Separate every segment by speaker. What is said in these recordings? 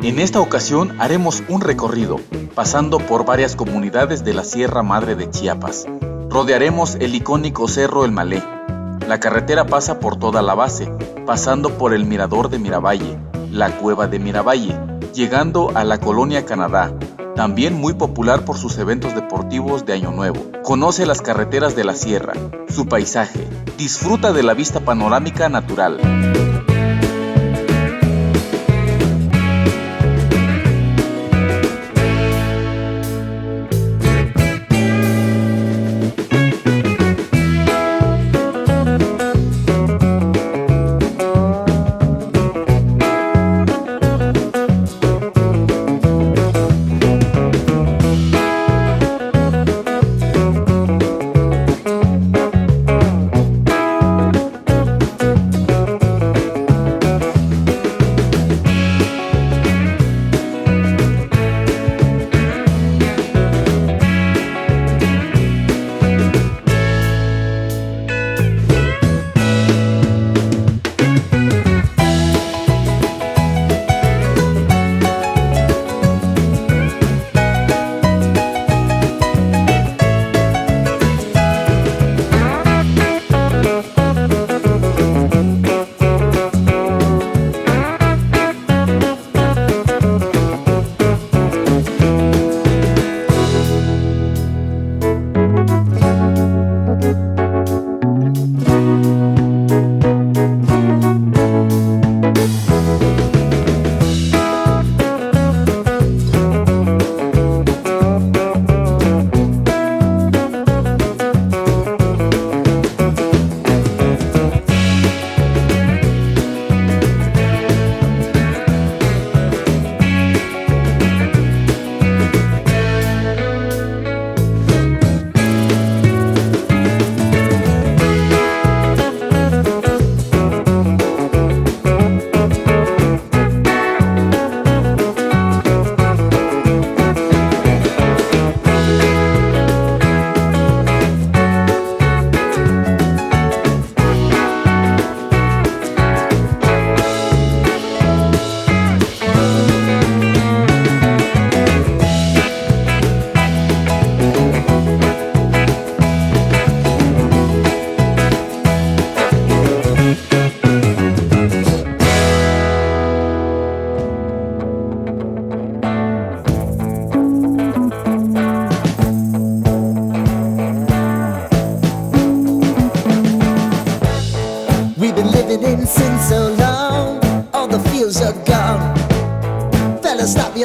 Speaker 1: En esta ocasión haremos un recorrido, pasando por varias comunidades de la Sierra Madre de Chiapas. Rodearemos el icónico Cerro El Malé. La carretera pasa por toda la base, pasando por el mirador de Miravalle, la cueva de Miravalle, llegando a la colonia Canadá, también muy popular por sus eventos deportivos de Año Nuevo. Conoce las carreteras de la sierra, su paisaje, disfruta de la vista panorámica natural.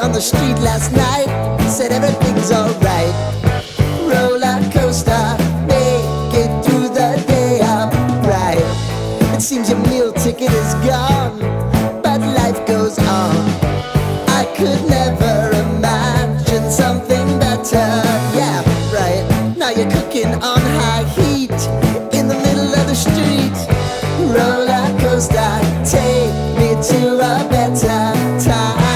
Speaker 2: On the street last night, said everything's alright. Roller coaster, make it through the day upright. It seems your meal ticket is gone, but life goes on. I could never imagine something better. Yeah, right. Now you're cooking on high heat in the middle of the street. Roller coaster, take me to a better time.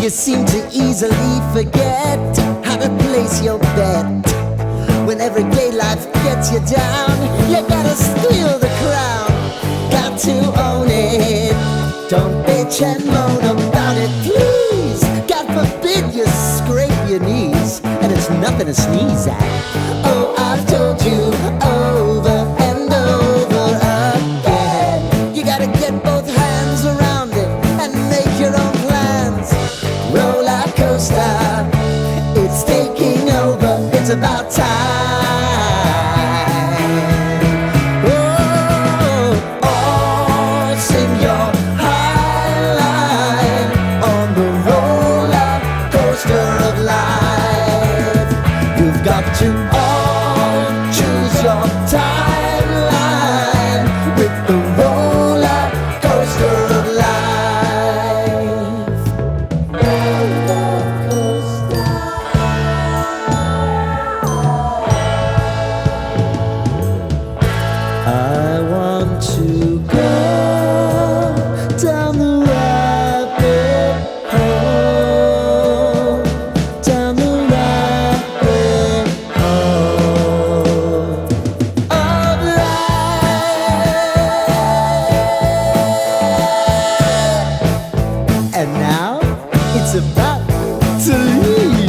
Speaker 2: You seem to easily forget how to place your bet. When everyday life gets you down, you gotta steal the crown. Got to own it. Don't bitch and moan about it, please. God forbid you scrape your knees, and it's nothing to sneeze at. Oh, I've told you over and over again. You gotta get both hands around it and make your own plans. Roller coaster, it's taking over, it's about time. Oh, oh, sing your high line on the roller coaster of life. You've got to now it's about to leave.